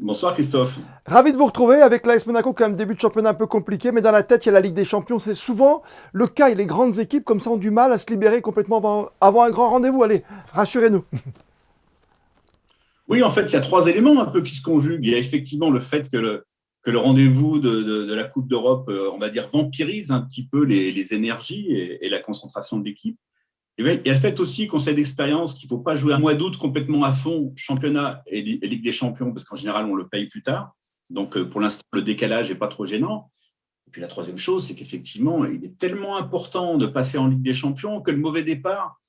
Bonsoir Christophe. Ravi de vous retrouver avec l'AS Monaco, quand même début de championnat un peu compliqué, mais dans la tête il y a la Ligue des Champions. C'est souvent le cas et les grandes équipes comme ça ont du mal à se libérer complètement avant un grand rendez-vous. Allez, rassurez-nous. Oui, en fait, il y a trois éléments un peu qui se conjuguent. Il y a effectivement le fait que le rendez-vous de la Coupe d'Europe, on va dire, vampirise un petit peu les énergies et la concentration de l'équipe. Et bien, il y a le fait aussi qu'on sait d'expérience qu'il ne faut pas jouer un mois d'août complètement à fond, championnat et Ligue des Champions, parce qu'en général, on le paye plus tard. Donc, pour l'instant, le décalage n'est pas trop gênant. Et puis la troisième chose, c'est qu'effectivement, il est tellement important de passer en Ligue des Champions que le mauvais départ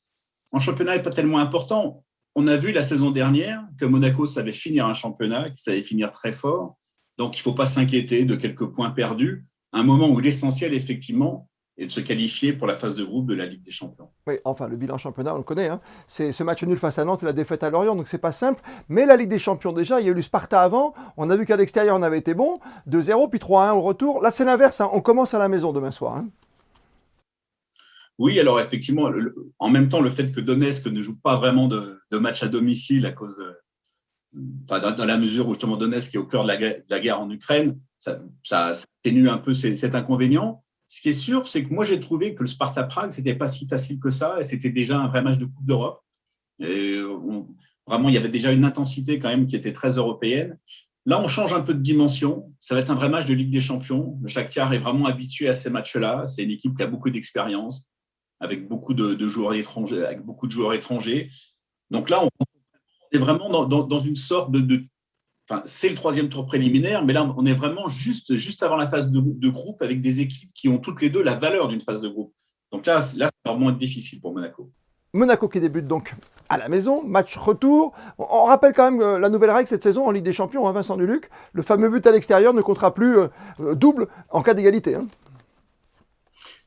en championnat n'est pas tellement important. On a vu la saison dernière que Monaco savait finir un championnat, qu'il savait finir très fort. Donc, il ne faut pas s'inquiéter de quelques points perdus, à un moment où l'essentiel, effectivement, est de se qualifier pour la phase de groupe de la Ligue des Champions. Oui, enfin, le bilan championnat, on le connaît, hein. C'est ce match nul face à Nantes et la défaite à Lorient, donc c'est pas simple. Mais la Ligue des Champions, déjà, il y a eu le Sparta avant. On a vu qu'à l'extérieur, on avait été bon. 2-0, puis 3-1 au retour. Là, c'est l'inverse, hein. On commence à la maison demain soir, hein. Oui, alors effectivement, en même temps, le fait que Donetsk ne joue pas vraiment de match à domicile à cause, enfin, dans la mesure où justement Donetsk est au cœur de la guerre en Ukraine, ça atténue un peu cet inconvénient. Ce qui est sûr, c'est que moi, j'ai trouvé que le Sparta Prague, c'était pas si facile que ça, et c'était déjà un vrai match de Coupe d'Europe. Et vraiment, il y avait déjà une intensité quand même qui était très européenne. Là, on change un peu de dimension. Ça va être un vrai match de Ligue des Champions. Le Shakhtar est vraiment habitué à ces matchs-là. C'est une équipe qui a beaucoup d'expérience, avec beaucoup de joueurs étrangers, avec beaucoup de joueurs étrangers. Donc là, on est vraiment dans une sorte enfin, c'est le troisième tour préliminaire, mais là, on est vraiment juste avant la phase de groupe avec des équipes qui ont toutes les deux la valeur d'une phase de groupe. Donc là, ça va vraiment être difficile pour Monaco. Monaco qui débute donc à la maison, match retour. On rappelle quand même la nouvelle règle cette saison en Ligue des Champions, hein, Vincent Duluc. Le fameux but à l'extérieur ne comptera plus double en cas d'égalité, hein.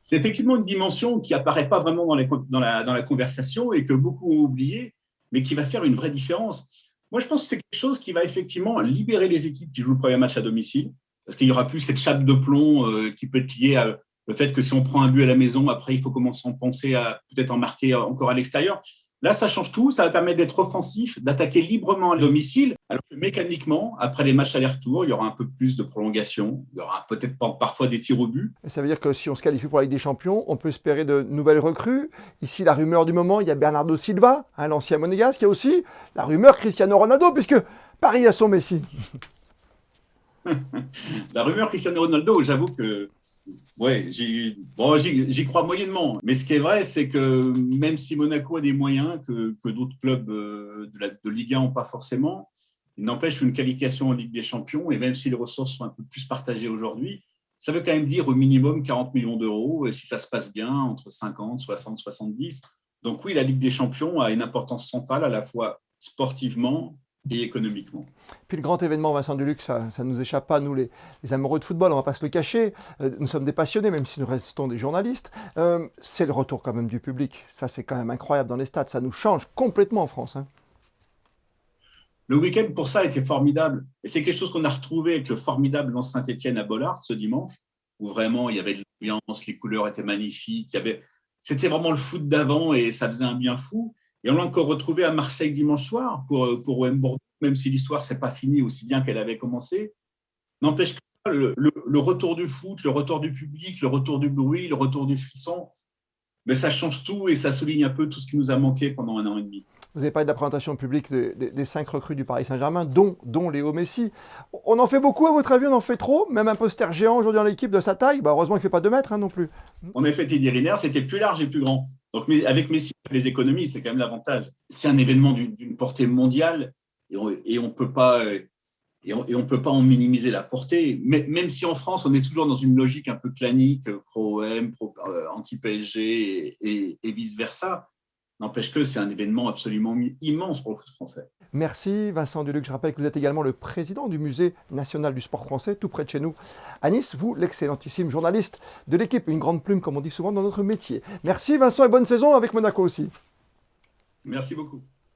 C'est effectivement une dimension qui apparaît pas vraiment dans la conversation et que beaucoup ont oublié, mais qui va faire une vraie différence. Moi, je pense que c'est quelque chose qui va effectivement libérer les équipes qui jouent le premier match à domicile, parce qu'il n'y aura plus cette chape de plomb qui peut être liée à le fait que si on prend un but à la maison, après, il faut commencer à penser à peut-être en marquer encore à l'extérieur. Là, ça change tout. Ça va permettre d'être offensif, d'attaquer librement à domicile, alors que mécaniquement, après les matchs aller-retour, il y aura un peu plus de prolongation. Il y aura peut-être parfois des tirs au but. Et ça veut dire que si on se qualifie pour la Ligue des Champions, on peut espérer de nouvelles recrues. Ici, la rumeur du moment, il y a Bernardo Silva, hein, l'ancien monégasque. Il y a aussi la rumeur Cristiano Ronaldo, puisque Paris a son Messi. La rumeur Cristiano Ronaldo, j'avoue que ouais, j'y crois moyennement. Mais ce qui est vrai, c'est que même si Monaco a des moyens que d'autres clubs de Ligue 1 n'ont pas forcément, il n'empêche une qualification en Ligue des Champions, et même si les ressources sont un peu plus partagées aujourd'hui, ça veut quand même dire au minimum 40 millions d'euros, et si ça se passe bien, entre 50, 60, 70. Donc oui, la Ligue des Champions a une importance centrale à la fois sportivement et économiquement. Puis le grand événement, Vincent Duluc, ça ne nous échappe pas, nous les amoureux de football, on ne va pas se le cacher. Nous sommes des passionnés, même si nous restons des journalistes. C'est le retour quand même du public. Ça, c'est quand même incroyable dans les stades. Ça nous change complètement en France, hein. Le week-end, pour ça, a été formidable. Et c'est quelque chose qu'on a retrouvé avec le formidable Lens Saint-Etienne à Bollaert ce dimanche, où vraiment il y avait de l'ambiance, les couleurs étaient magnifiques. C'était vraiment le foot d'avant et ça faisait un bien fou. Et on l'a encore retrouvé à Marseille dimanche soir pour OM Bordeaux, même si l'histoire ne s'est pas finie aussi bien qu'elle avait commencé. N'empêche que le retour du foot, le retour du public, le retour du bruit, le retour du frisson, mais ça change tout et ça souligne un peu tout ce qui nous a manqué pendant un an et demi. Vous avez parlé de la présentation publique des 5 recrues du Paris Saint-Germain, dont Léo Messi. On en fait beaucoup, à votre avis, on en fait trop? Même un poster géant aujourd'hui dans l'équipe de sa taille, bah heureusement qu'il ne fait pas 2 mètres, hein, non plus. En effet, Teddy Riner, c'était plus large et plus grand. Donc, avec Messi, les économies, c'est quand même l'avantage. C'est un événement d'une portée mondiale et on peut pas en minimiser la portée. Mais, même si en France, on est toujours dans une logique un peu clanique, pro-OM, anti-PSG et vice-versa, n'empêche que c'est un événement absolument immense pour le foot français. Merci Vincent Duluc. Je rappelle que vous êtes également le président du Musée national du sport français, tout près de chez nous, à Nice. Vous, l'excellentissime journaliste de l'équipe, une grande plume, comme on dit souvent dans notre métier. Merci Vincent et bonne saison avec Monaco aussi. Merci beaucoup.